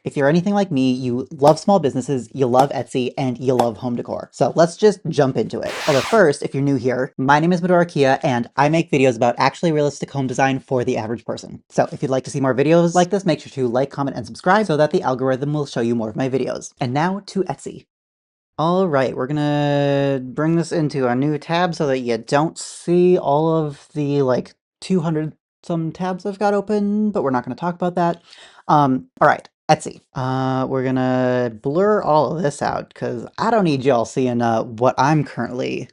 If you're anything like me, you love small businesses, you love Etsy, and you love home decor. So let's just jump into it. Although first, if you're new here, my name is Medorakeadesign, and I make videos about actually realistic home design for the average person. So if you'd like to see more videos like this, make sure to like, comment, and subscribe so that the algorithm will show you more of my videos. And now to Etsy. All right, we're gonna bring this into a new tab so that you don't see all of the 200 some tabs I've got open, but we're not gonna talk about that. All right, Etsy. We're gonna blur all of this out because I don't need y'all seeing what I'm currently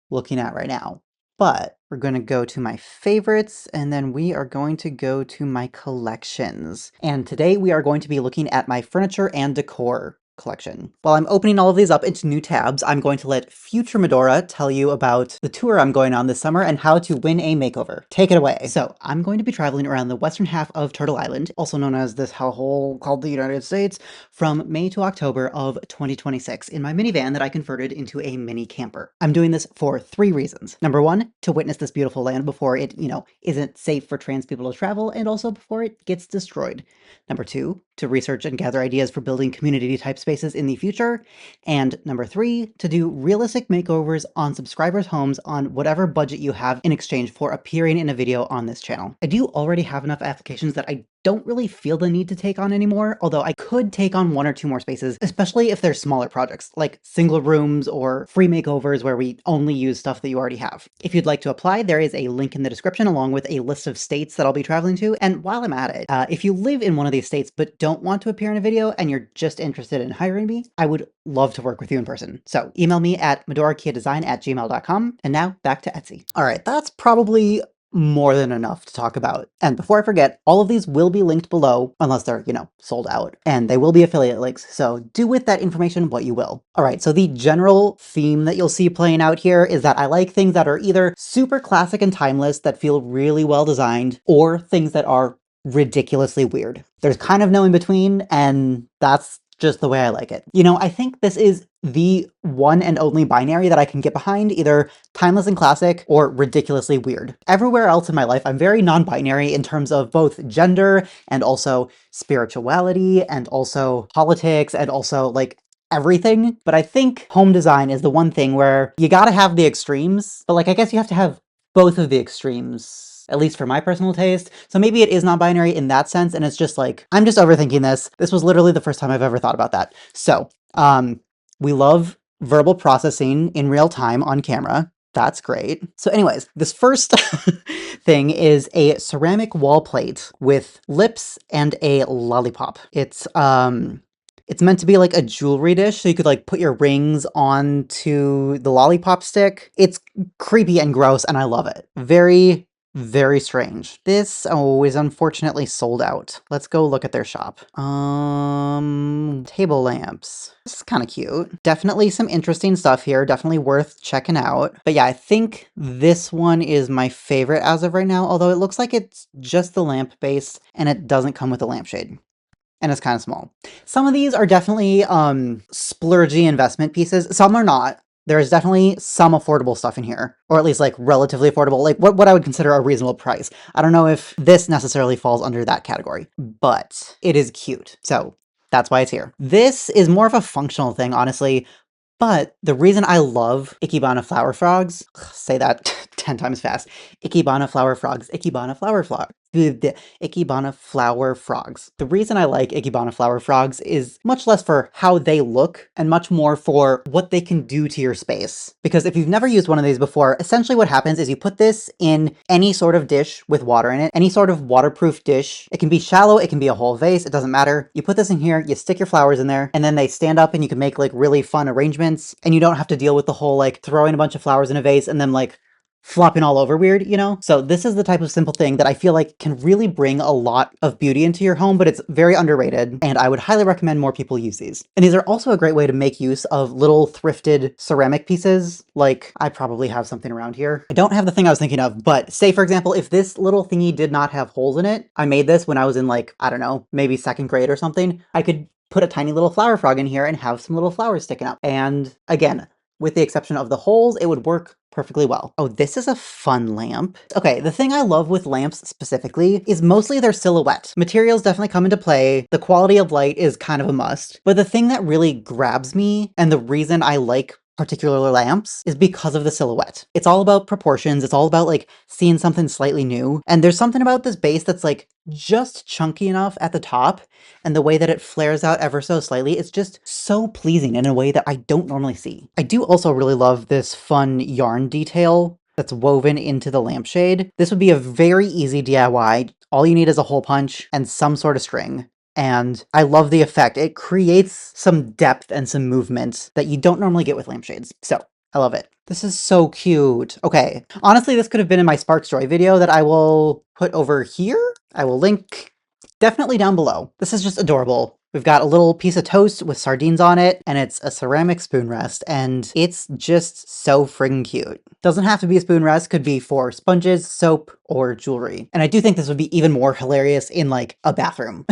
looking at right now. But we're going to go to my favorites, and then we are going to go to my collections. And today we are going to be looking at my furniture and decor collection. While I'm opening all of these up into new tabs, I'm going to let future Medora tell you about the tour I'm going on this summer and how to win a makeover. Take it away. So I'm going to be traveling around the western half of Turtle Island, also known as this hellhole called the United States, from May to October of 2026 in my minivan that I converted into a mini camper. I'm doing this for 3 reasons. Number 1, to witness this beautiful land before it, isn't safe for trans people to travel, and also before it gets destroyed. Number 2, to research and gather ideas for building community type spaces in the future. And number 3, to do realistic makeovers on subscribers' homes on whatever budget you have in exchange for appearing in a video on this channel. I do already have enough applications that I don't really feel the need to take on anymore, although I could take on 1 or 2 more spaces, especially if they're smaller projects, like single rooms or free makeovers where we only use stuff that you already have. If you'd like to apply, there is a link in the description along with a list of states that I'll be traveling to, and while I'm at it, if you live in one of these states but don't want to appear in a video and you're just interested in hiring me, I would love to work with you in person. So email me at medorakeadesign@gmail.com, and now back to Etsy. Alright, that's probably more than enough to talk about. And before I forget, all of these will be linked below, unless they're, sold out, and they will be affiliate links, so do with that information what you will. All right, so the general theme that you'll see playing out here is that I like things that are either super classic and timeless that feel really well designed, or things that are ridiculously weird. There's kind of no in between, and that's just the way I like it. I think this is the one and only binary that I can get behind, either timeless and classic or ridiculously weird. Everywhere else in my life, I'm very non-binary in terms of both gender and also spirituality and also politics and also everything. But I think home design is the one thing where you gotta have the extremes, but I guess you have to have both of the extremes, at least for my personal taste. So maybe it is non-binary in that sense, and it's just I'm just overthinking this. This was literally the first time I've ever thought about that. So, we love verbal processing in real time on camera. That's great. So anyways, this first thing is a ceramic wall plate with lips and a lollipop. It's meant to be like a jewelry dish, so you could put your rings onto the lollipop stick. It's creepy and gross, and I love it. Very, very strange. This, is unfortunately sold out. Let's go look at their shop. Table lamps. This is kind of cute. Definitely some interesting stuff here. Definitely worth checking out. But yeah, I think this one is my favorite as of right now, although it looks like it's just the lamp base and it doesn't come with a lampshade. And it's kind of small. Some of these are definitely splurgy investment pieces. Some are not. There is definitely some affordable stuff in here, or at least relatively affordable, what I would consider a reasonable price. I don't know if this necessarily falls under that category, but it is cute. So that's why it's here. This is more of a functional thing, honestly. But the reason I love Ikebana flower frogs, say that 10 times fast, Ikebana flower frogs, Ikebana flower frogs, Ikebana flower frogs. The reason I like Ikebana flower frogs is much less for how they look and much more for what they can do to your space. Because if you've never used one of these before, essentially what happens is you put this in any sort of dish with water in it, any sort of waterproof dish. It can be shallow, it can be a whole vase, it doesn't matter. You put this in here, you stick your flowers in there, and then they stand up and you can make really fun arrangements. And you don't have to deal with the whole throwing a bunch of flowers in a vase and then flopping all over weird, So this is the type of simple thing that I feel can really bring a lot of beauty into your home, but it's very underrated, and I would highly recommend more people use these. And these are also a great way to make use of little thrifted ceramic pieces. I probably have something around here. I don't have the thing I was thinking of, but say for example, if this little thingy did not have holes in it, I made this when I was in I don't know, maybe 2nd grade or something, I could put a tiny little flower frog in here and have some little flowers sticking up. And again, with the exception of the holes, it would work perfectly well. Oh, this is a fun lamp. Okay, the thing I love with lamps specifically is mostly their silhouette. Materials definitely come into play. The quality of light is kind of a must. But the thing that really grabs me and the reason I like particular lamps is because of the silhouette. It's all about proportions. It's all about like seeing something slightly new. And there's something about this base that's like just chunky enough at the top, and the way that it flares out ever so slightly, it's just so pleasing in a way that I don't normally see. I do also really love this fun yarn detail that's woven into the lampshade. This would be a very easy DIY. All you need is a hole punch and some sort of string. And I love the effect. It creates some depth and some movement that you don't normally get with lampshades. So I love it. This is so cute. Okay, honestly, this could have been in my Sparks Joy video that I will put over here. I will link definitely down below. This is just adorable. We've got a little piece of toast with sardines on it, and it's a ceramic spoon rest, and it's just so friggin' cute. Doesn't have to be a spoon rest, could be for sponges, soap, or jewelry. And I do think this would be even more hilarious in like a bathroom.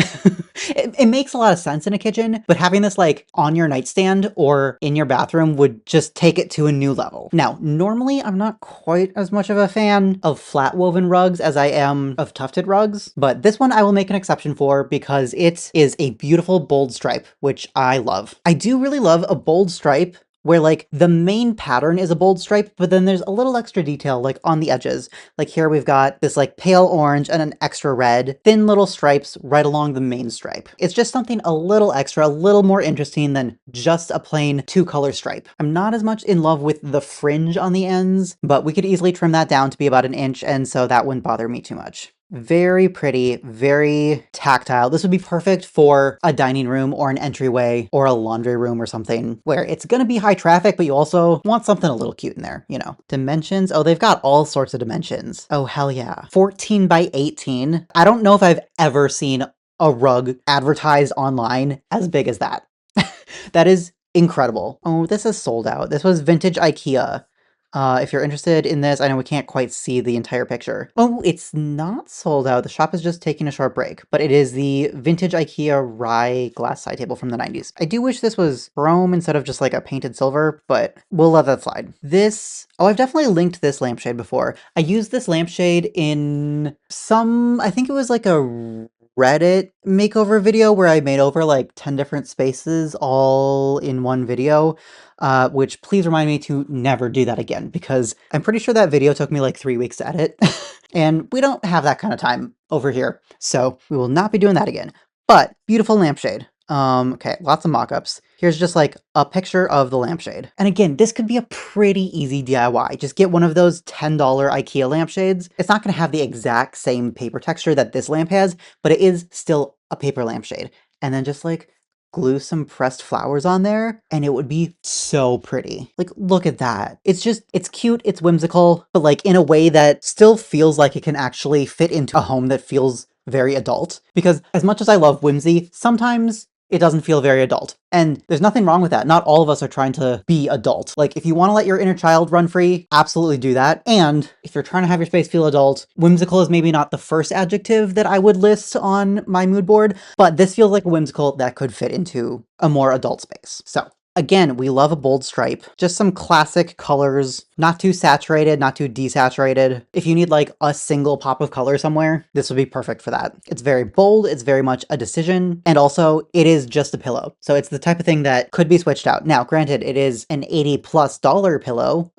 It makes a lot of sense in a kitchen, but having this like on your nightstand or in your bathroom would just take it to a new level. Now, normally I'm not quite as much of a fan of flat woven rugs as I am of tufted rugs, but this one I will make an exception for because it is a beautiful bold stripe, which I love. I do really love a bold stripe where like the main pattern is a bold stripe, but then there's a little extra detail like on the edges. Like here we've got this like pale orange and an extra red, thin little stripes right along the main stripe. It's just something a little extra, a little more interesting than just a plain 2-color stripe. I'm not as much in love with the fringe on the ends, but we could easily trim that down to be about 1 inch, and so that wouldn't bother me too much. Very pretty, very tactile. This would be perfect for a dining room or an entryway or a laundry room or something where it's going to be high traffic, but you also want something a little cute in there, you know. Dimensions. Oh, they've got all sorts of dimensions. Oh, hell yeah. 14 by 18. I don't know if I've ever seen a rug advertised online as big as that. That is incredible. Oh, this is sold out. This was vintage IKEA. If you're interested in this, I know we can't quite see the entire picture. Oh, it's not sold out. The shop is just taking a short break, but it is the vintage IKEA rye glass side table from the 90s. I do wish this was chrome instead of just like a painted silver, but we'll let that slide. Oh, I've definitely linked this lampshade before. I used this lampshade in I think it was like a Reddit makeover video where I made over like 10 different spaces all in one video. Which please remind me to never do that again, because I'm pretty sure that video took me like 3 weeks to edit and we don't have that kind of time over here. So we will not be doing that again, but beautiful lampshade. Okay, lots of mock-ups. Here's just like a picture of the lampshade. And again, this could be a pretty easy DIY. Just get one of those $10 IKEA lampshades. It's not going to have the exact same paper texture that this lamp has, but it is still a paper lampshade. And then just like glue some pressed flowers on there and it would be so pretty. Like, look at that. It's cute, it's whimsical, but like in a way that still feels like it can actually fit into a home that feels very adult. Because as much as I love whimsy, sometimes it doesn't feel very adult. And there's nothing wrong with that. Not all of us are trying to be adult. Like, if you want to let your inner child run free, absolutely do that. And if you're trying to have your space feel adult, whimsical is maybe not the first adjective that I would list on my mood board, but this feels like a whimsical that could fit into a more adult space. So again, we love a bold stripe. Just some classic colors, not too saturated, not too desaturated. If you need like a single pop of color somewhere, this would be perfect for that. It's very bold, it's very much a decision, and also it is just a pillow. So it's the type of thing that could be switched out. Now, granted, it is an $80+ pillow,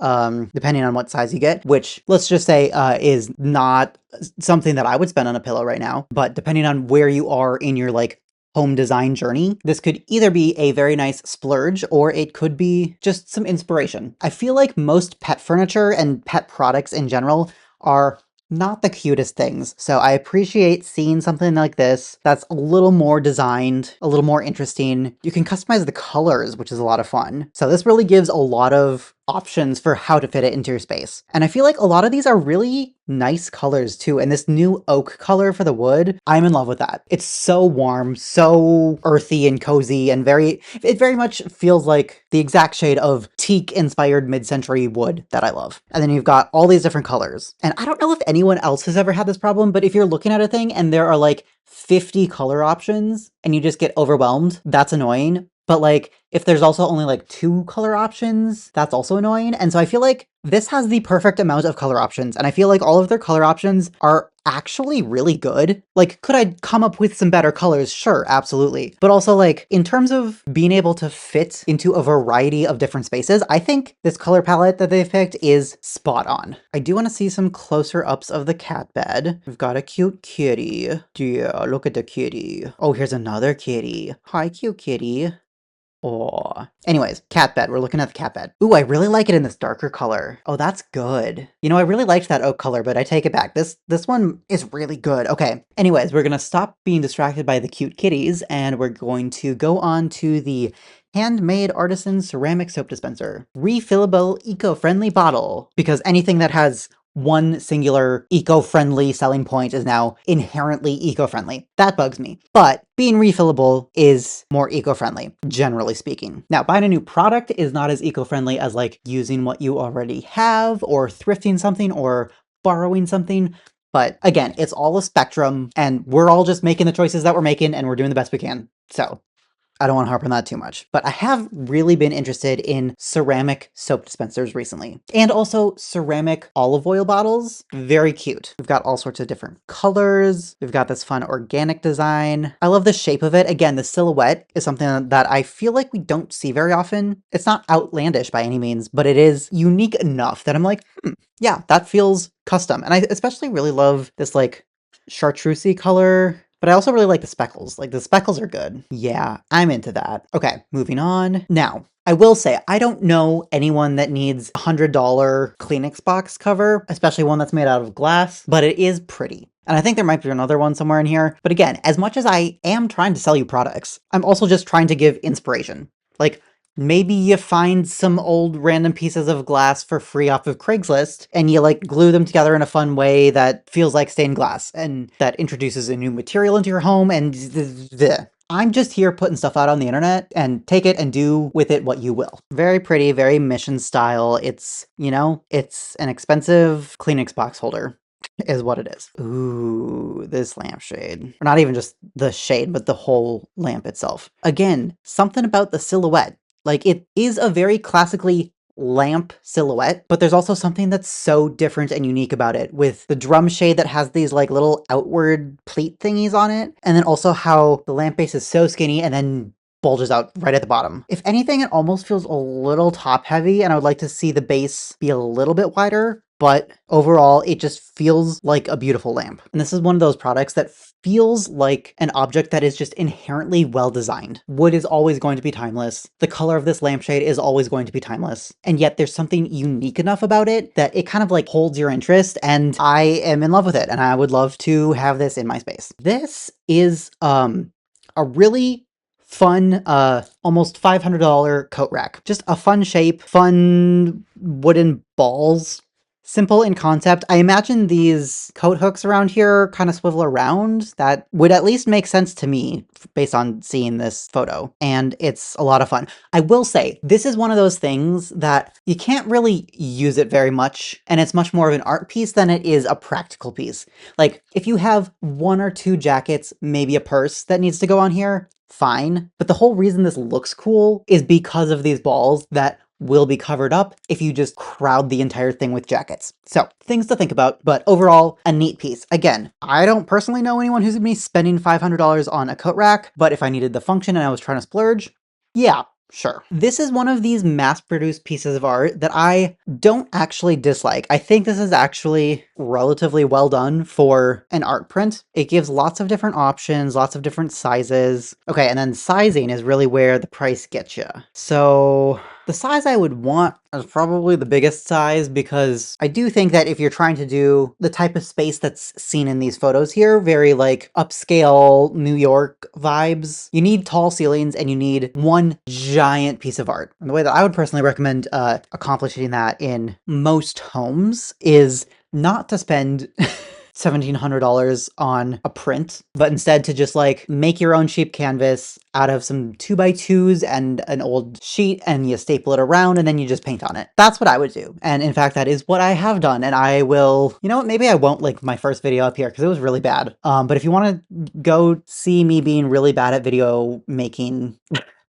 depending on what size you get, which let's just say is not something that I would spend on a pillow right now. But depending on where you are in your like home design journey, this could either be a very nice splurge or it could be just some inspiration. I feel like most pet furniture and pet products in general are not the cutest things. So I appreciate seeing something like this that's a little more designed, a little more interesting. You can customize the colors, which is a lot of fun. So this really gives a lot of options for how to fit it into your space. And I feel like a lot of these are really nice colors too. And this new oak color for the wood, I'm in love with that. It's so warm, so earthy and cozy, and it very much feels like the exact shade of teak inspired mid-century wood that I love. And then you've got all these different colors. And I don't know if anyone else has ever had this problem, but if you're looking at a thing and there are like 50 color options and you just get overwhelmed, that's annoying. But like If there's also only like 2 color options, that's also annoying. And so I feel like this has the perfect amount of color options, and I feel like all of their color options are actually really good. Like, could I come up with some better colors? Sure, absolutely. But also, like, in terms of being able to fit into a variety of different spaces, I think this color palette that they've picked is spot on. I do want to see some closer ups of the cat bed. We've got a cute kitty. Yeah, look at the kitty. Oh, here's another kitty. Hi, cute kitty. Oh. Anyways, cat bed. We're looking at the cat bed. Ooh, I really like it in this darker color. Oh, that's good. You know, I really liked that oak color, but I take it back. This one is really good. Okay. Anyways, we're gonna stop being distracted by the cute kitties, and we're going to go on to the handmade artisan ceramic soap dispenser. Refillable, eco-friendly bottle. Because anything that has one singular eco-friendly selling point is now inherently eco-friendly. That bugs me. But being refillable is more eco-friendly, generally speaking. Now, buying a new product is not as eco-friendly as like using what you already have or thrifting something or borrowing something. But again, it's all a spectrum, and we're all just making the choices that we're making, and we're doing the best we can. So I don't want to harp on that too much, but I have really been interested in ceramic soap dispensers recently. And also ceramic olive oil bottles. Very cute. We've got all sorts of different colors. We've got this fun organic design. I love the shape of it. Again, the silhouette is something that I feel like we don't see very often. It's not outlandish by any means, but it is unique enough that I'm like, yeah, that feels custom. And I especially really love this like chartreusey color. But I also really like the speckles. Like, the speckles are good. Yeah, I'm into that. Okay, moving on. Now, I will say, I don't know anyone that needs a $100 Kleenex box cover, especially one that's made out of glass, but it is pretty. And I think there might be another one somewhere in here. But again, as much as I am trying to sell you products, I'm also just trying to give inspiration. Like, maybe you find some old random pieces of glass for free off of Craigslist, and you like glue them together in a fun way that feels like stained glass, and that introduces a new material into your home, and I'm just here putting stuff out on the internet, and take it and do with it what you will. Very pretty, very mission style. It's, you know, it's an expensive Kleenex box holder. Is what it is. Ooh, this lampshade. Or not even just the shade, but the whole lamp itself. Again, something about the silhouette. Like, it is a very classically lamp silhouette, but there's also something that's so different and unique about it, with the drum shade that has these like little outward pleat thingies on it, and then also how the lamp base is so skinny and then bulges out right at the bottom. If anything, it almost feels a little top heavy, and I would like to see the base be a little bit wider, but overall, it just feels like a beautiful lamp. And this is one of those products that feels like an object that is just inherently well designed. Wood is always going to be timeless. The color of this lampshade is always going to be timeless. And yet there's something unique enough about it that it kind of like holds your interest, and I am in love with it, and I would love to have this in my space. This is a really fun, almost $500 coat rack. Just a fun shape, fun wooden balls. Simple in concept. I imagine these coat hooks around here kind of swivel around. That would at least make sense to me based on seeing this photo. And it's a lot of fun. I will say, this is one of those things that you can't really use it very much, and it's much more of an art piece than it is a practical piece. Like, if you have 1 or 2 jackets, maybe a purse that needs to go on here, fine. But the whole reason this looks cool is because of these balls that will be covered up if you just crowd the entire thing with jackets. So, things to think about, but overall, a neat piece. Again, I don't personally know anyone who's gonna be spending $500 on a coat rack, but if I needed the function and I was trying to splurge, yeah, sure. This is one of these mass-produced pieces of art that I don't actually dislike. I think this is actually relatively well done for an art print. It gives lots of different options, lots of different sizes. Okay, and then sizing is really where the price gets you. So the size I would want is probably the biggest size, because I do think that if you're trying to do the type of space that's seen in these photos here, very like upscale New York vibes, you need tall ceilings and you need one giant piece of art. And the way that I would personally recommend accomplishing that in most homes is not to spend $1,700 on a print, but instead to just like make your own cheap canvas out of some 2x2s and an old sheet, and you staple it around and then you just paint on it. That's what I would do. And in fact, that is what I have done. And I will, you know what, maybe I won't link my first video up here because it was really bad. But if you want to go see me being really bad at video making,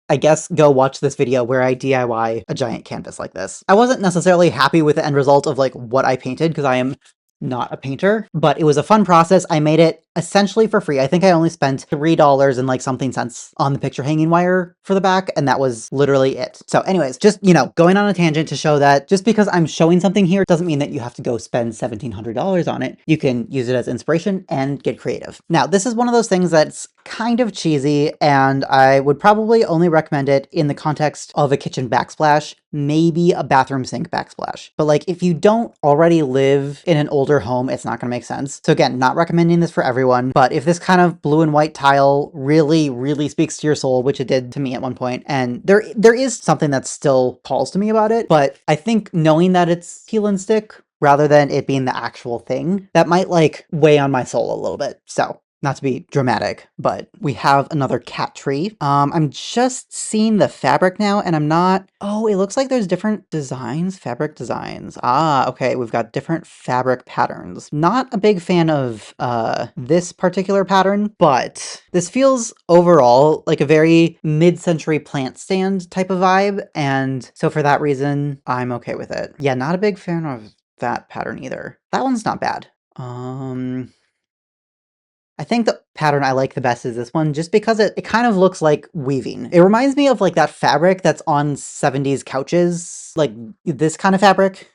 I guess go watch this video where I DIY a giant canvas like this. I wasn't necessarily happy with the end result of like what I painted because I am not a painter, but it was a fun process. I made it essentially for free. I think I only spent $3 and like something cents on the picture hanging wire for the back, and that was literally it. So anyways, just, you know, going on a tangent to show that just because I'm showing something here doesn't mean that you have to go spend $1,700 on it. You can use it as inspiration and get creative. Now, this is one of those things that's kind of cheesy, and I would probably only recommend it in the context of a kitchen backsplash, maybe a bathroom sink backsplash. But like, if you don't already live in an older home, it's not going to make sense. So again, not recommending this for everyone, but if this kind of blue and white tile really, really speaks to your soul, which it did to me at one point, and there is something that still calls to me about it, but I think knowing that it's peel and stick rather than it being the actual thing, that might like weigh on my soul a little bit. So not to be dramatic, but we have another cat tree. I'm just seeing the fabric now, and I'm not... Oh, it looks like there's different designs, fabric designs. Ah, okay, we've got different fabric patterns. Not a big fan of this particular pattern, but this feels overall like a very mid-century plant stand type of vibe, and so for that reason, I'm okay with it. Yeah, not a big fan of that pattern either. That one's not bad. I think the pattern I like the best is this one, just because it kind of looks like weaving. It reminds me of like that fabric that's on 70s couches, like this kind of fabric.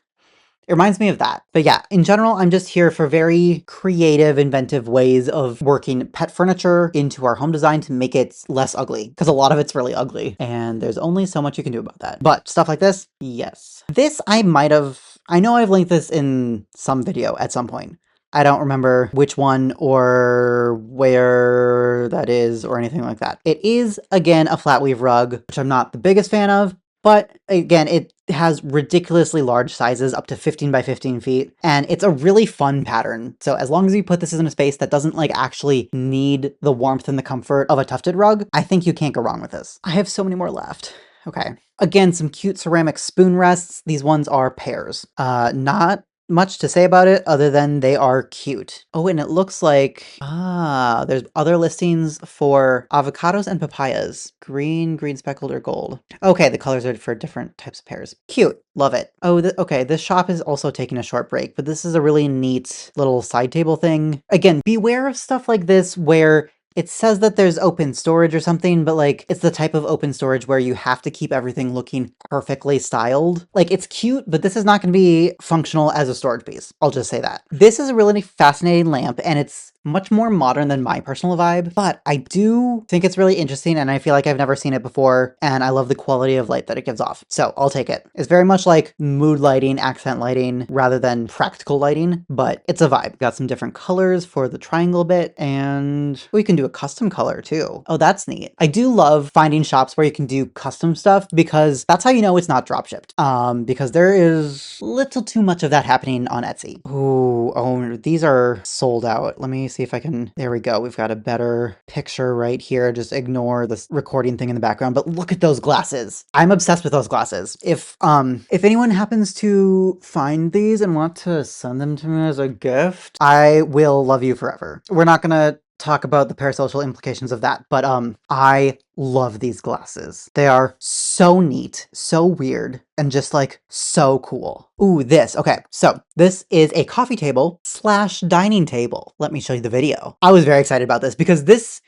It reminds me of that. But yeah, in general, I'm just here for very creative, inventive ways of working pet furniture into our home design to make it less ugly, because a lot of it's really ugly, and there's only so much you can do about that. But stuff like this, yes. This I know I've linked this in some video at some point. I don't remember which one or where that is or anything like that. It is, again, a flat weave rug, which I'm not the biggest fan of, but again, it has ridiculously large sizes, up to 15 by 15 feet, and it's a really fun pattern. So as long as you put this in a space that doesn't like actually need the warmth and the comfort of a tufted rug, I think you can't go wrong with this. I have so many more left. Okay. Again, some cute ceramic spoon rests. These ones are pears. Not much to say about it other than they are cute. Oh, and it looks like, there's other listings for avocados and papayas. Green, green speckled, or gold. Okay, the colors are for different types of pears. Cute. Love it. Oh, okay, this shop is also taking a short break, but this is a really neat little side table thing. Again, beware of stuff like this where it says that there's open storage or something, but like it's the type of open storage where you have to keep everything looking perfectly styled. Like it's cute, but this is not going to be functional as a storage piece. I'll just say that. This is a really fascinating lamp, and it's much more modern than my personal vibe, but I do think it's really interesting, and I feel like I've never seen it before, and I love the quality of light that it gives off. So I'll take it. It's very much like mood lighting, accent lighting, rather than practical lighting, but it's a vibe. Got some different colors for the triangle bit, and we can do a custom color too. Oh, that's neat. I do love finding shops where you can do custom stuff, because that's how you know it's not drop shipped. Because there is little too much of that happening on Etsy. Ooh, oh, these are sold out. Let me see if I can, there we go. We've got a better picture right here. Just ignore this recording thing in the background, but look at those glasses. I'm obsessed with those glasses. If anyone happens to find these and want to send them to me as a gift, I will love you forever. We're not gonna talk about the parasocial implications of that, but I love these glasses. They are so neat, so weird, and just like so cool. Ooh, this. Okay, so this is a coffee table slash dining table. Let me show you the video. I was very excited about this because this...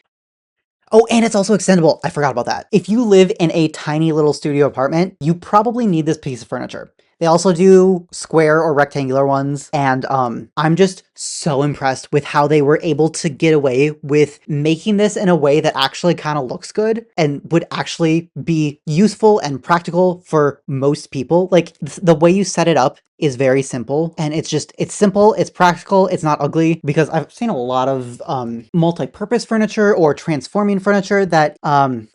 Oh, and it's also extendable. I forgot about that. If you live in a tiny little studio apartment, you probably need this piece of furniture. They also do square or rectangular ones, and I'm just so impressed with how they were able to get away with making this in a way that actually kind of looks good and would actually be useful and practical for most people. Like, the way you set it up is very simple, and it's simple, it's practical, it's not ugly, because I've seen a lot of multi-purpose furniture or transforming furniture that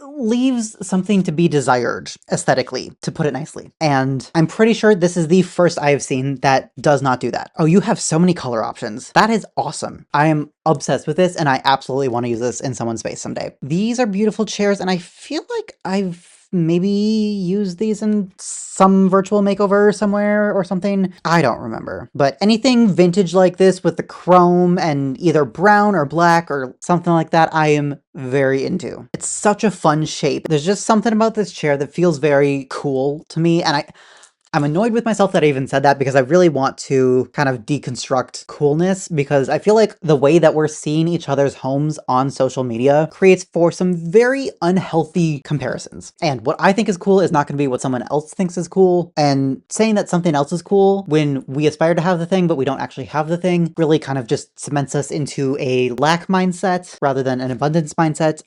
leaves something to be desired aesthetically, to put it nicely. And I'm pretty sure this is the first I have seen that does not do that. Oh, you have so many color options. That is awesome. I am obsessed with this, and I absolutely want to use this in someone's space someday. These are beautiful chairs, and I feel like I've maybe used these in some virtual makeover somewhere or something. I don't remember. But anything vintage like this with the chrome and either brown or black or something like that, I am very into. It's such a fun shape. There's just something about this chair that feels very cool to me, and I'm annoyed with myself that I even said that because I really want to kind of deconstruct coolness, because I feel like the way that we're seeing each other's homes on social media creates for some very unhealthy comparisons. And what I think is cool is not going to be what someone else thinks is cool. And saying that something else is cool when we aspire to have the thing, but we don't actually have the thing, really kind of just cements us into a lack mindset rather than an abundance mindset.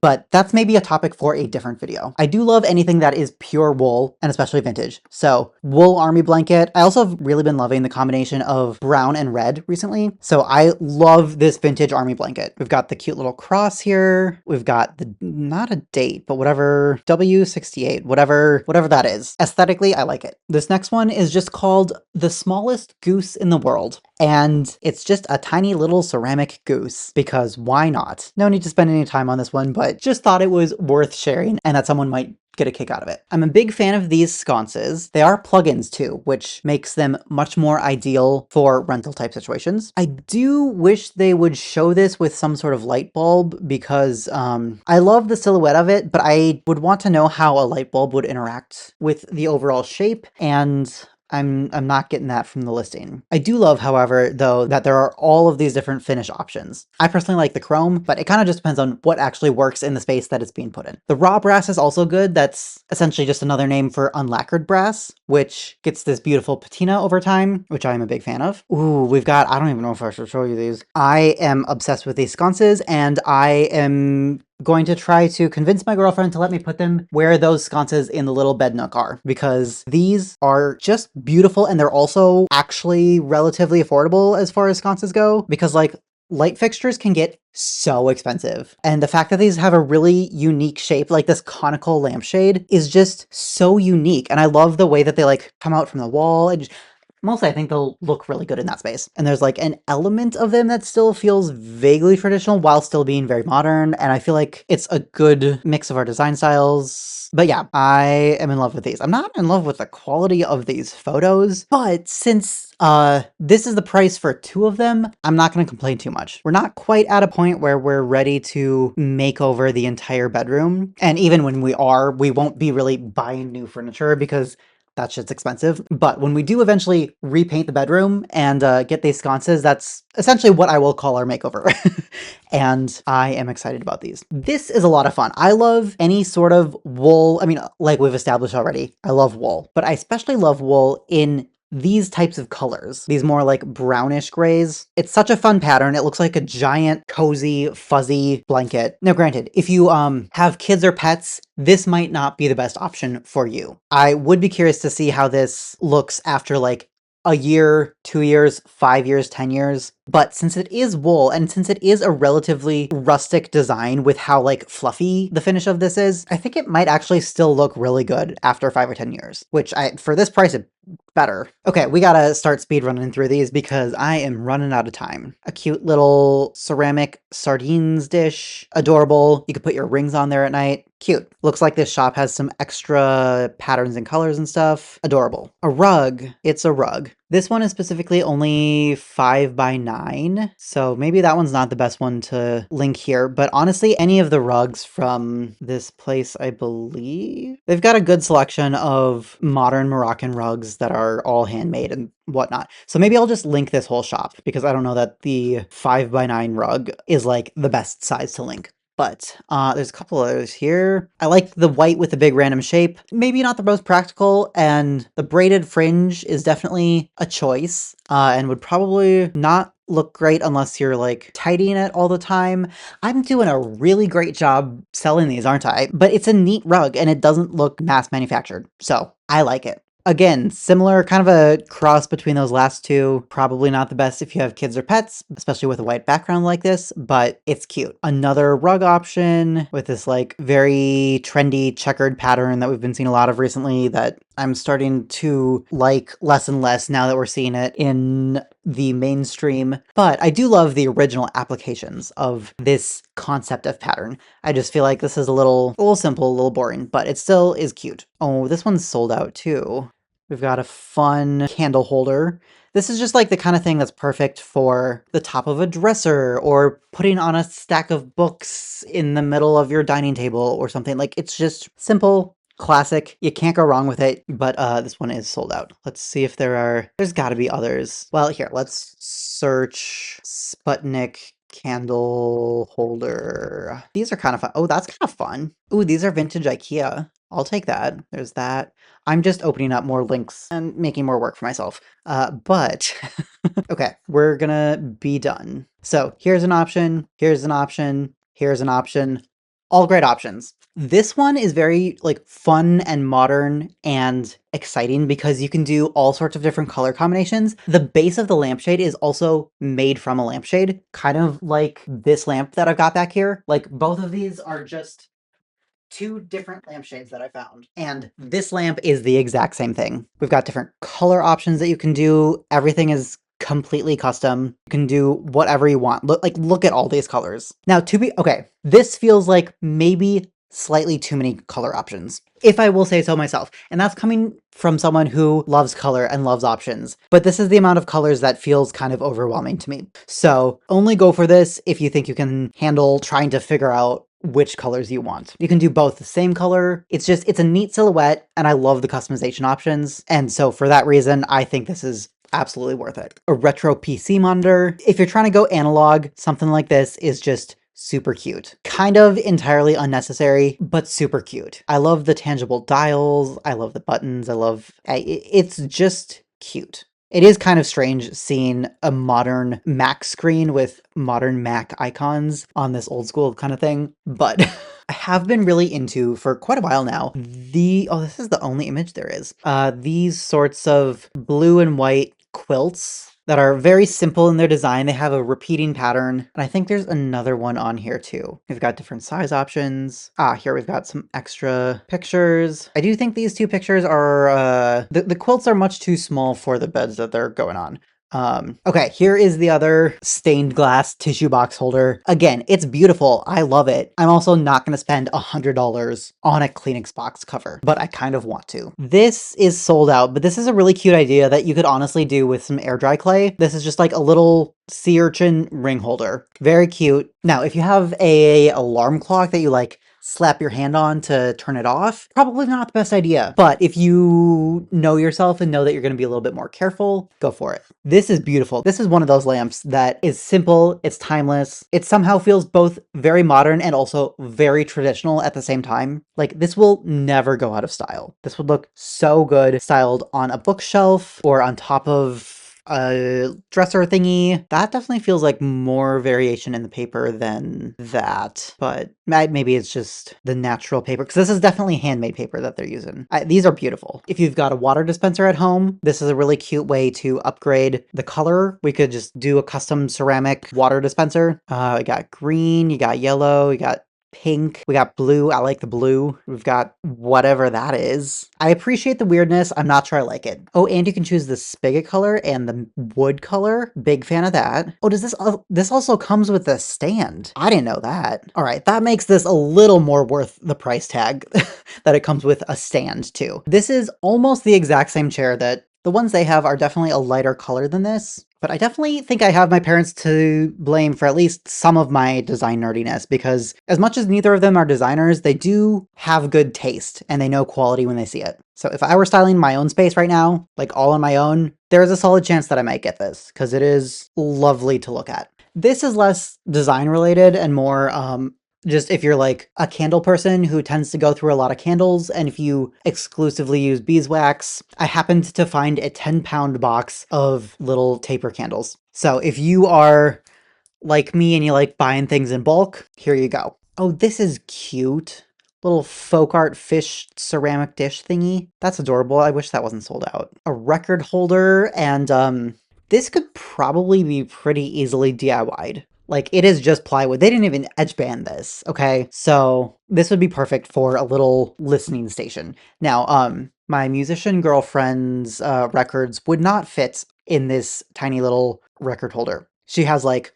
But that's maybe a topic for a different video. I do love anything that is pure wool, and especially vintage. So wool army blanket. I also have really been loving the combination of brown and red recently. So I love this vintage army blanket. We've got the cute little cross here. We've got the, not a date, but whatever, W68, whatever that is. Aesthetically, I like it. This next one is just called The Smallest Goose in the World. And it's just a tiny little ceramic goose, because why not? No need to spend any time on this one, but just thought it was worth sharing and that someone might get a kick out of it. I'm a big fan of these sconces. They are plugins too, which makes them much more ideal for rental type situations. I do wish they would show this with some sort of light bulb, because I love the silhouette of it, but I would want to know how a light bulb would interact with the overall shape, and I'm not getting that from the listing. I do love, however, though, that there are all of these different finish options. I personally like the chrome, but it kind of just depends on what actually works in the space that it's being put in. The raw brass is also good. That's essentially just another name for unlacquered brass, which gets this beautiful patina over time, which I am a big fan of. Ooh, we've got, I don't even know if I should show you these. I am obsessed with these sconces, and I am going to try to convince my girlfriend to let me put them where those sconces in the little bed nook are, because these are just beautiful, and they're also actually relatively affordable as far as sconces go, because like light fixtures can get so expensive. And the fact that these have a really unique shape, like this conical lampshade, is just so unique. And I love the way that they like come out from the wall, and mostly I think they'll look really good in that space. And there's like an element of them that still feels vaguely traditional while still being very modern. And I feel like it's a good mix of our design styles. But yeah, I am in love with these. I'm not in love with the quality of these photos, but since this is the price for two of them, I'm not going to complain too much. We're not quite at a point where we're ready to make over the entire bedroom. And even when we are, we won't be really buying new furniture, because that shit's expensive. But when we do eventually repaint the bedroom and get these sconces, that's essentially what I will call our makeover. And I am excited about these. This is a lot of fun. I love any sort of wool. I mean, like we've established already, I love wool, but I especially love wool in these types of colors, these more like brownish grays. It's such a fun pattern. It looks like a giant, cozy, fuzzy blanket. Now, granted, if you have kids or pets, this might not be the best option for you. I would be curious to see how this looks after like a year, 2 years, 5 years, 10 years. But since it is wool, and since it is a relatively rustic design with how like fluffy the finish of this is, I think it might actually still look really good after 5 or 10 years, which for this price, it better. Okay, we gotta start speed running through these because I am running out of time. A cute little ceramic sardines dish. Adorable. You could put your rings on there at night. Cute. Looks like this shop has some extra patterns and colors and stuff. Adorable. A rug. It's a rug. This one is specifically only 5 by 9, so maybe that one's not the best one to link here, but honestly, any of the rugs from this place, I believe, they've got a good selection of modern Moroccan rugs that are all handmade and whatnot. So maybe I'll just link this whole shop, because I don't know that the 5 by 9 rug is like the best size to link. But there's a couple others here. I like the white with the big random shape. Maybe not the most practical, and the braided fringe is definitely a choice and would probably not look great unless you're like tidying it all the time. I'm doing a really great job selling these, aren't I? But it's a neat rug and it doesn't look mass manufactured, so I like it. Again, similar, kind of a cross between those last two. Probably not the best if you have kids or pets, especially with a white background like this, but it's cute. Another rug option with this like very trendy checkered pattern that we've been seeing a lot of recently that I'm starting to like less and less now that we're seeing it in the mainstream. But I do love the original applications of this concept of pattern. I just feel like this is a little simple, a little boring, but it still is cute. Oh, this one's sold out too. We've got a fun candle holder. This is just like the kind of thing that's perfect for the top of a dresser or putting on a stack of books in the middle of your dining table or something. Like, it's just simple, classic. You can't go wrong with it, but this one is sold out. Let's see if there's got to be others. Well, here, let's search Sputnik candle holder. These are kind of fun. Oh, that's kind of fun. Ooh, these are vintage IKEA. I'll take that. There's that. I'm just opening up more links and making more work for myself. But okay, we're gonna be done. So here's an option, here's an option, here's an option. All great options. This one is very like fun and modern and exciting because you can do all sorts of different color combinations. The base of the lampshade is also made from a lampshade, kind of like this lamp that I've got back here. Like both of these are just two different lampshades that I found. And this lamp is the exact same thing. We've got different color options that you can do. Everything is completely custom. You can do whatever you want. Look at all these colors. Now, okay, this feels like maybe slightly too many color options, if I will say so myself. And that's coming from someone who loves color and loves options. But this is the amount of colors that feels kind of overwhelming to me. So only go for this if you think you can handle trying to figure out which colors you want. You can do both the same color. It's a neat silhouette, and I love the customization options. And so for that reason, I think this is absolutely worth it. A retro PC monitor. If you're trying to go analog, something like this is just super cute. Kind of entirely unnecessary, but super cute. I love the tangible dials. I love the buttons. It's just cute. It is kind of strange seeing a modern Mac screen with modern Mac icons on this old school kind of thing, but I have been really into, for quite a while now, this is the only image there is, these sorts of blue and white quilts that are very simple in their design. They have a repeating pattern, and I think there's another one on here too. We've got different size options. Here we've got some extra pictures. I do think these two pictures are, the quilts are much too small for the beds that they're going on. Okay, here is the other stained glass tissue box holder. Again, it's beautiful. I love it. I'm also not going to spend $100 on a Kleenex box cover, but I kind of want to. This is sold out, but this is a really cute idea that you could honestly do with some air dry clay. This is just like a little sea urchin ring holder. Very cute. Now, if you have a alarm clock that you like slap your hand on to turn it off, probably not the best idea. But if you know yourself and know that you're going to be a little bit more careful, go for it. This is beautiful. This is one of those lamps that is simple, it's timeless. It somehow feels both very modern and also very traditional at the same time. Like, this will never go out of style. This would look so good styled on a bookshelf or on top of a dresser thingy. That definitely feels like more variation in the paper than that, but maybe it's just the natural paper, because this is definitely handmade paper that they're using. These are beautiful. If you've got a water dispenser at home, this is a really cute way to upgrade the color. We could just do a custom ceramic water dispenser. You got green, you got yellow, you got pink, we got blue. I like the blue. We've got whatever that is. I appreciate the weirdness. I'm not sure I like it. Oh, and you can choose the spigot color and the wood color. Big fan of that. Oh, this also comes with a stand? I didn't know that. All right, that makes this a little more worth the price tag that it comes with a stand too. This is almost the exact same chair that the ones they have are definitely a lighter color than this, but I definitely think I have my parents to blame for at least some of my design nerdiness, because as much as neither of them are designers, they do have good taste and they know quality when they see it. So if I were styling my own space right now, like all on my own, there is a solid chance that I might get this, because it is lovely to look at. This is less design related and more just if you're like a candle person who tends to go through a lot of candles, and if you exclusively use beeswax, I happened to find a 10-pound box of little taper candles. So if you are like me and you like buying things in bulk, here you go. Oh, this is cute. Little folk art fish ceramic dish thingy. That's adorable. I wish that wasn't sold out. A record holder, and this could probably be pretty easily DIY'd. Like, it is just plywood. They didn't even edge band this, okay? So this would be perfect for a little listening station. Now, My musician girlfriend's records would not fit in this tiny little record holder. She has like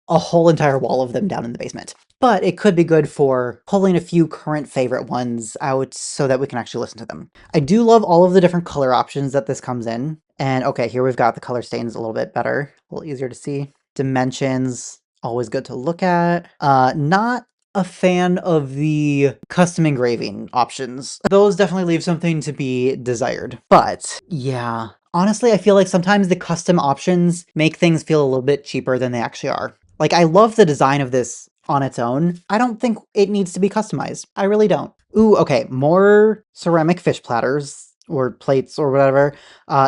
a whole entire wall of them down in the basement. But it could be good for pulling a few current favorite ones out so that we can actually listen to them. I do love all of the different color options that this comes in. And okay, here we've got the color stains a little bit better, a little easier to see. Dimensions, always good to look at. Not a fan of the custom engraving options. Those definitely leave something to be desired. But yeah, honestly, I feel like sometimes the custom options make things feel a little bit cheaper than they actually are. Like, I love the design of this on its own. I don't think it needs to be customized. I really don't. Ooh, okay, more ceramic fish platters or plates or whatever.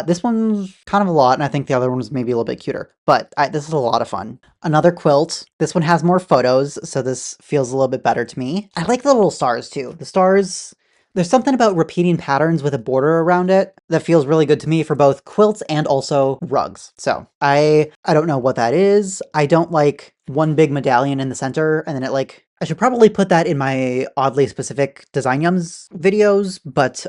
This one's kind of a lot, and I think the other one was maybe a little bit cuter, but this is a lot of fun. Another quilt. This one has more photos, so this feels a little bit better to me. I like the little stars too. The stars, there's something about repeating patterns with a border around it that feels really good to me for both quilts and also rugs. So I don't know what that is. I don't like one big medallion in the center and then it like, I should probably put that in my oddly specific design yums videos, but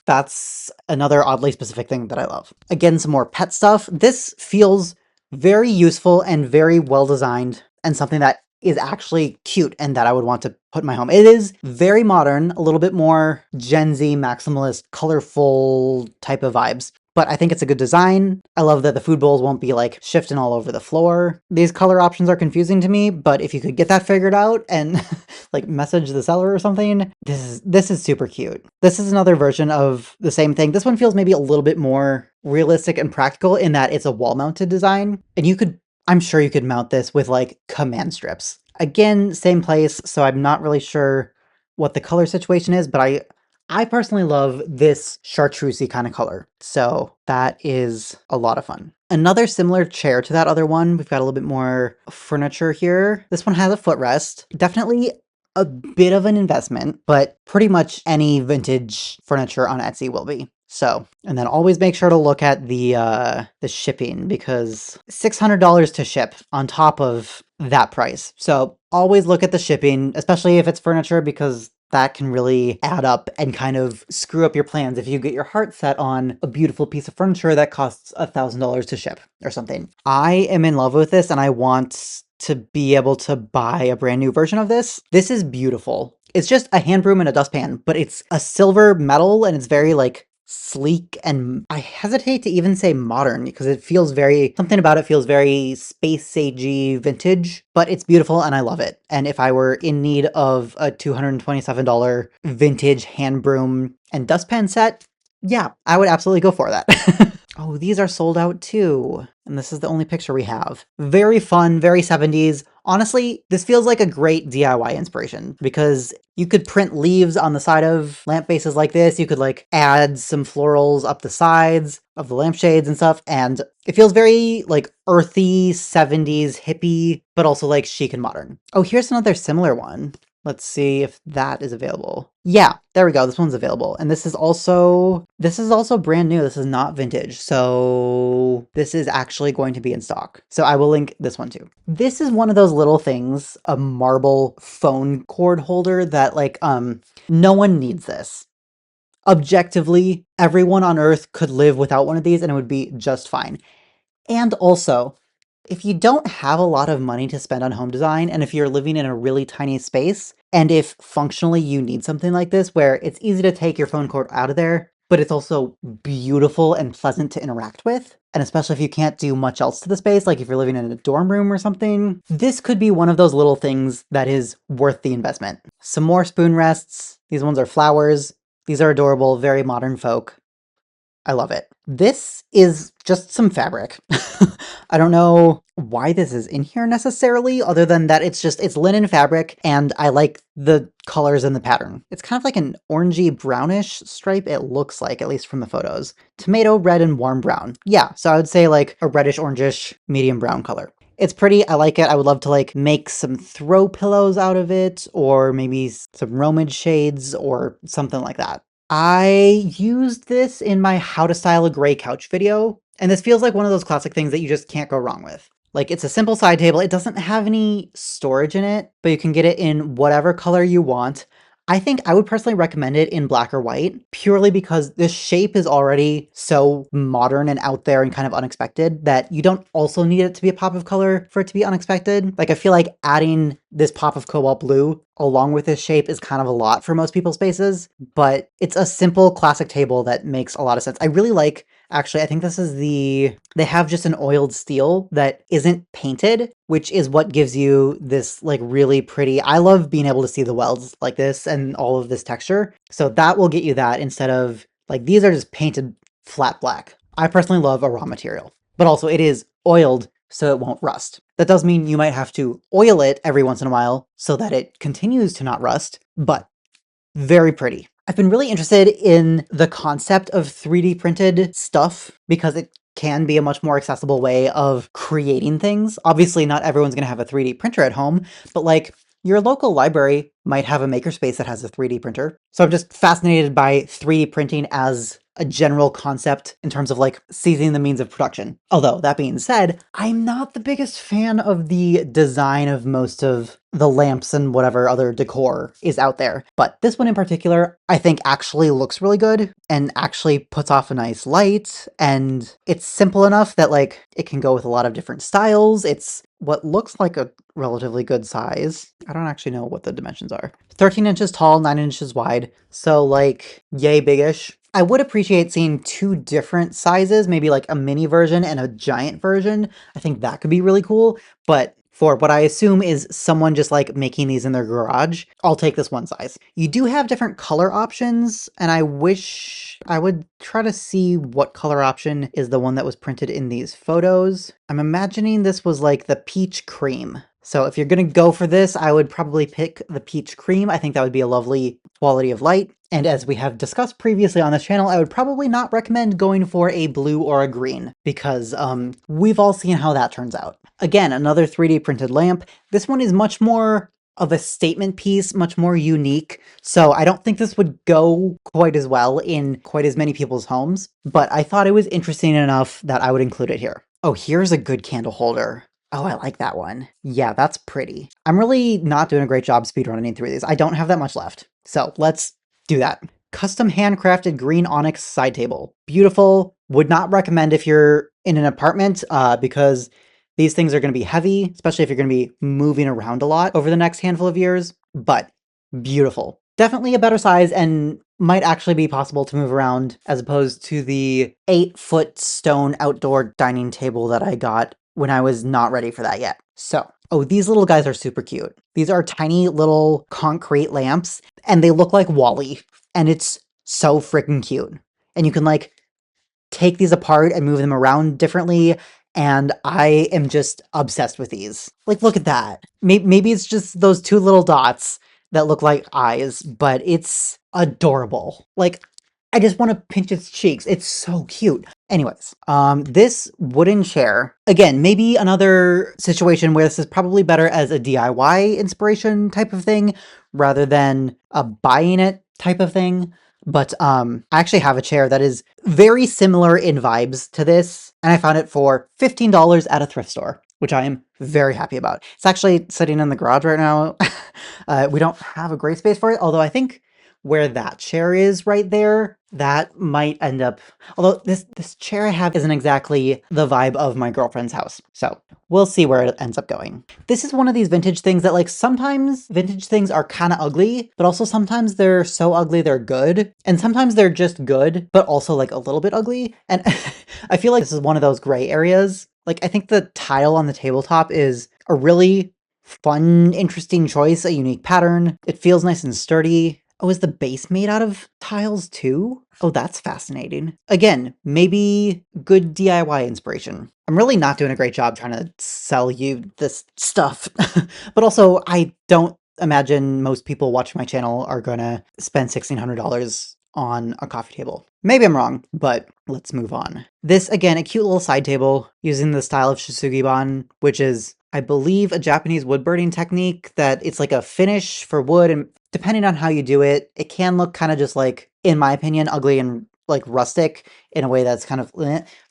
that's another oddly specific thing that I love. Again, some more pet stuff. This feels very useful and very well designed and something that is actually cute and that I would want to put in my home. It is very modern, a little bit more Gen Z, maximalist, colorful type of vibes. But I think it's a good design. I love that the food bowls won't be like shifting all over the floor. These color options are confusing to me, but if you could get that figured out and like message the seller or something, this is super cute. This is another version of the same thing. This one feels maybe a little bit more realistic and practical in that it's a wall mounted design. And I'm sure you could mount this with like command strips. Again, same place, so I'm not really sure what the color situation is, but I personally love this chartreusey kind of color, so that is a lot of fun. Another similar chair to that other one, we've got a little bit more furniture here. This one has a footrest. Definitely a bit of an investment, but pretty much any vintage furniture on Etsy will be. So, and then always make sure to look at the shipping because $600 to ship on top of that price. So always look at the shipping, especially if it's furniture, because that can really add up and kind of screw up your plans if you get your heart set on a beautiful piece of furniture that costs $1,000 to ship or something. I am in love with this and I want to be able to buy a brand new version of this. This is beautiful. It's just a hand broom and a dustpan, but it's a silver metal and it's very like sleek, and I hesitate to even say modern because it feels something about it feels very space agey vintage, but it's beautiful and I love it. And if I were in need of a $227 vintage hand broom and dustpan set, yeah, I would absolutely go for that. Oh, these are sold out too. And this is the only picture we have. Very fun, very 70s. Honestly, this feels like a great DIY inspiration because you could print leaves on the side of lamp bases like this. You could like add some florals up the sides of the lampshades and stuff. And it feels very like earthy, 70s, hippie, but also like chic and modern. Oh, here's another similar one. Let's see if that is available. Yeah, there we go. This one's available. And this is also brand new. This is not vintage. So this is actually going to be in stock. So I will link this one too. This is one of those little things, a marble phone cord holder that like, no one needs this. Objectively, everyone on Earth could live without one of these and it would be just fine. And also, if you don't have a lot of money to spend on home design, and if you're living in a really tiny space, and if functionally you need something like this where it's easy to take your phone cord out of there, but it's also beautiful and pleasant to interact with, and especially if you can't do much else to the space, like if you're living in a dorm room or something, this could be one of those little things that is worth the investment. Some more spoon rests. These ones are flowers. These are adorable, very modern folk. I love it. This is just some fabric. I don't know why this is in here necessarily, other than that it's linen fabric, and I like the colors and the pattern. It's kind of like an orangey brownish stripe, it looks like, at least from the photos. Tomato, red, and warm brown. Yeah, so I would say like a reddish, orangish, medium brown color. It's pretty, I like it. I would love to like make some throw pillows out of it, or maybe some romage shades or something like that. I used this in my how to style a gray couch video, and this feels like one of those classic things that you just can't go wrong with. Like, it's a simple side table. It doesn't have any storage in it, but you can get it in whatever color you want. I think I would personally recommend it in black or white purely because the shape is already so modern and out there and kind of unexpected that you don't also need it to be a pop of color for it to be unexpected. Like I feel like adding this pop of cobalt blue along with this shape is kind of a lot for most people's spaces, but it's a simple classic table that makes a lot of sense. I really like, actually, I think this is they have just an oiled steel that isn't painted, which is what gives you this like really pretty, I love being able to see the welds like this and all of this texture. So that will get you that instead of like, these are just painted flat black. I personally love a raw material, but also it is oiled so it won't rust. That does mean you might have to oil it every once in a while so that it continues to not rust, but very pretty. I've been really interested in the concept of 3D printed stuff because it can be a much more accessible way of creating things. Obviously, not everyone's going to have a 3D printer at home, but like your local library might have a makerspace that has a 3D printer. So I'm just fascinated by 3D printing as a general concept in terms of like seizing the means of production. Although that being said, I'm not the biggest fan of the design of most of the lamps and whatever other decor is out there. But this one in particular, I think actually looks really good and actually puts off a nice light. And it's simple enough that like it can go with a lot of different styles. It's what looks like a relatively good size. I don't actually know what the dimensions are. 13 inches tall, 9 inches wide. So like yay big-ish. I would appreciate seeing two different sizes, maybe like a mini version and a giant version. I think that could be really cool. But for what I assume is someone just like making these in their garage, I'll take this one size. You do have different color options, and I wish I would try to see what color option is the one that was printed in these photos. I'm imagining this was like the peach cream. So if you're gonna go for this, I would probably pick the peach cream. I think that would be a lovely quality of light. And as we have discussed previously on this channel, I would probably not recommend going for a blue or a green because we've all seen how that turns out. Again, another 3D printed lamp. This one is much more of a statement piece, much more unique. So I don't think this would go quite as well in quite as many people's homes, but I thought it was interesting enough that I would include it here. Oh, here's a good candle holder. Oh, I like that one. Yeah, that's pretty. I'm really not doing a great job speedrunning through these. I don't have that much left. So let's do that. Custom handcrafted green onyx side table. Beautiful. Would not recommend if you're in an apartment because these things are going to be heavy, especially if you're going to be moving around a lot over the next handful of years, but beautiful. Definitely a better size and might actually be possible to move around as opposed to the 8-foot stone outdoor dining table that I got when I was not ready for that yet. So, oh, these little guys are super cute. These are tiny little concrete lamps and they look like Wall-E and it's so freaking cute. And you can like take these apart and move them around differently. And I am just obsessed with these. Like, look at that. Maybe it's just those two little dots that look like eyes, but it's adorable. Like, I just want to pinch its cheeks. It's so cute. Anyways, this wooden chair, again, maybe another situation where this is probably better as a DIY inspiration type of thing rather than a buying it type of thing. But I actually have a chair that is very similar in vibes to this, and I found it for $15 at a thrift store, which I am very happy about. It's actually sitting in the garage right now. We don't have a great space for it, although I think where that chair is right there, that might end up, although this chair I have isn't exactly the vibe of my girlfriend's house. So we'll see where it ends up going. This is one of these vintage things that like sometimes vintage things are kind of ugly, but also sometimes they're so ugly they're good. And sometimes they're just good, but also like a little bit ugly. And I feel like this is one of those gray areas. Like I think the tile on the tabletop is a really fun, interesting choice, a unique pattern. It feels nice and sturdy. Oh, is the base made out of tiles too? Oh, that's fascinating. Again, maybe good DIY inspiration. I'm really not doing a great job trying to sell you this stuff. But also, I don't imagine most people watching my channel are gonna spend $1,600 on a coffee table. Maybe I'm wrong, but let's move on. This, again, a cute little side table using the style of Shisugiban, which is, I believe, a Japanese wood burning technique that it's like a finish for wood, and depending on how you do it, it can look kind of just like, in my opinion, ugly and like rustic in a way that's kind of,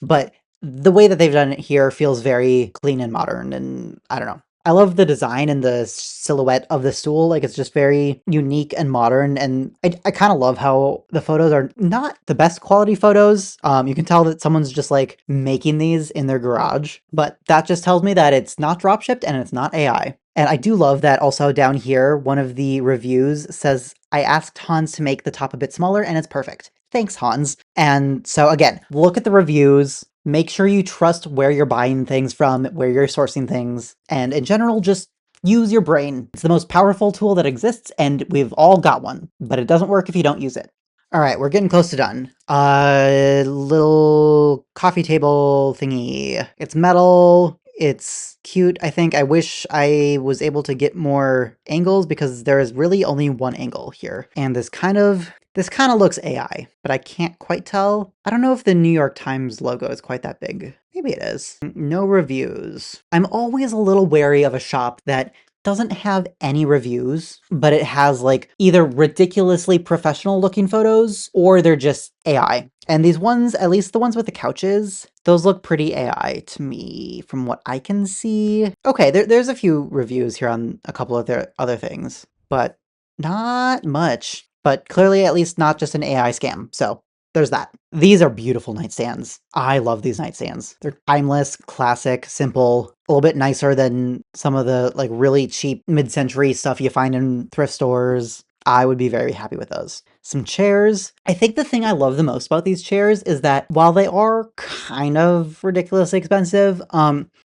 but the way that they've done it here feels very clean and modern, and I don't know. I love the design and the silhouette of the stool. Like, it's just very unique and modern. And I kind of love how the photos are not the best quality photos. You can tell that someone's just like making these in their garage, but that just tells me that it's not drop shipped and it's not AI. And I do love that also down here, one of the reviews says, I asked Hans to make the top a bit smaller and it's perfect. Thanks, Hans. And so again, look at the reviews. Make sure you trust where you're buying things from, where you're sourcing things, and in general, just use your brain. It's the most powerful tool that exists, and we've all got one, but it doesn't work if you don't use it. All right, we're getting close to done. Little coffee table thingy. It's metal. It's cute, I think. I wish I was able to get more angles because there is really only one angle here. And this kind of looks AI, but I can't quite tell. I don't know if the New York Times logo is quite that big. Maybe it is. No reviews. I'm always a little wary of a shop that doesn't have any reviews, but it has like either ridiculously professional looking photos or they're just AI. And these ones, at least the ones with the couches, those look pretty AI to me from what I can see. Okay, there's a few reviews here on a couple of their other things, but not much. But clearly at least not just an AI scam. So there's that. These are beautiful nightstands. I love these nightstands. They're timeless, classic, simple, a little bit nicer than some of the like really cheap mid-century stuff you find in thrift stores. I would be very happy with those. Some chairs. I think the thing I love the most about these chairs is that while they are kind of ridiculously expensive,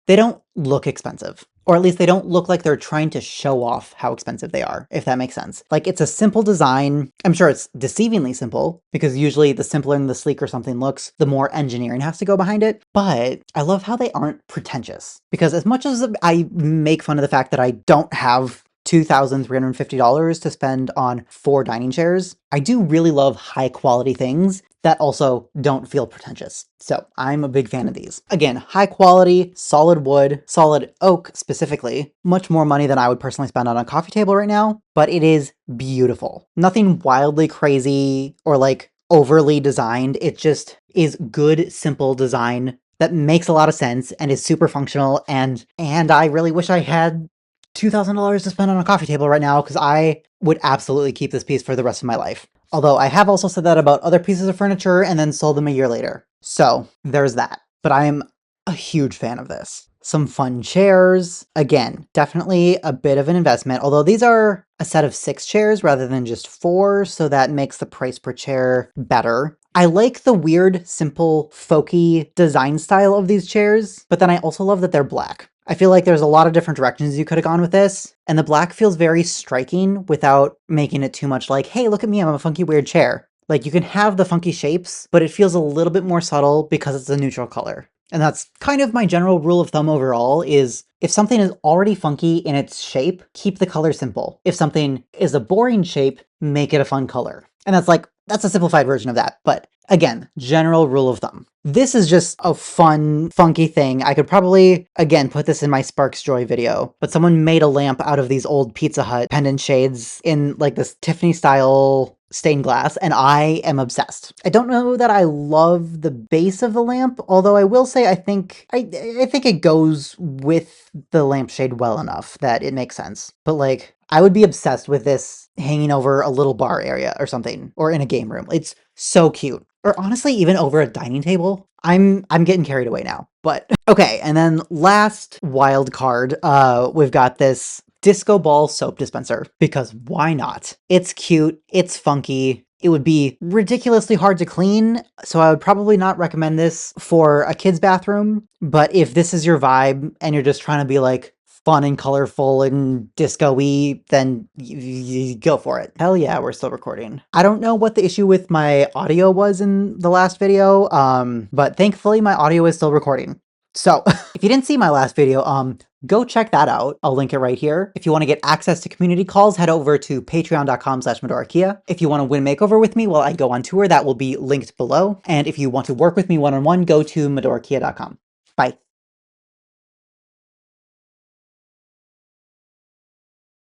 they don't look expensive. Or at least they don't look like they're trying to show off how expensive they are, if that makes sense. Like, it's a simple design. I'm sure it's deceivingly simple, because usually the simpler and the sleeker something looks, the more engineering has to go behind it. But I love how they aren't pretentious. Because as much as I make fun of the fact that I don't have $2,350 to spend on 4 dining chairs, I do really love high quality things that also don't feel pretentious. So I'm a big fan of these. Again, high quality, solid wood, solid oak specifically. Much more money than I would personally spend on a coffee table right now, but it is beautiful. Nothing wildly crazy or like overly designed. It just is good, simple design that makes a lot of sense and is super functional. And I really wish I had $2,000 to spend on a coffee table right now because I would absolutely keep this piece for the rest of my life. Although I have also said that about other pieces of furniture and then sold them a year later. So there's that. But I am a huge fan of this. Some fun chairs. Again, definitely a bit of an investment, although these are a set of 6 chairs rather than just 4, so that makes the price per chair better. I like the weird, simple, folky design style of these chairs, but then I also love that they're black. I feel like there's a lot of different directions you could have gone with this, and the black feels very striking without making it too much like, hey, look at me, I'm a funky weird chair. Like, you can have the funky shapes, but it feels a little bit more subtle because it's a neutral color. And that's kind of my general rule of thumb overall is if something is already funky in its shape, keep the color simple. If something is a boring shape, make it a fun color. And that's a simplified version of that. But again, general rule of thumb. This is just a fun, funky thing. I could probably, again, put this in my Sparks Joy video, but someone made a lamp out of these old Pizza Hut pendant shades in like this Tiffany style stained glass, and I am obsessed. I don't know that I love the base of the lamp, although I will say I think it goes with the lampshade well enough that it makes sense. But like, I would be obsessed with this hanging over a little bar area or something, or in a game room. It's so cute. Or honestly, even over a dining table. I'm getting carried away now. But okay, and then last wild card, we've got this disco ball soap dispenser, because why not? It's cute, it's funky, it would be ridiculously hard to clean, so I would probably not recommend this for a kid's bathroom, but if this is your vibe and you're just trying to be like fun and colorful and disco-y, then you go for it. Hell yeah, we're still recording. I don't know what the issue with my audio was in the last video, but thankfully my audio is still recording. So if you didn't see my last video, go check that out. I'll link it right here. If you want to get access to community calls, head over to patreon.com/medorakeadesign. If you want to win makeover with me while I go on tour, that will be linked below. And if you want to work with me one-on-one, go to medorakeadesign.com.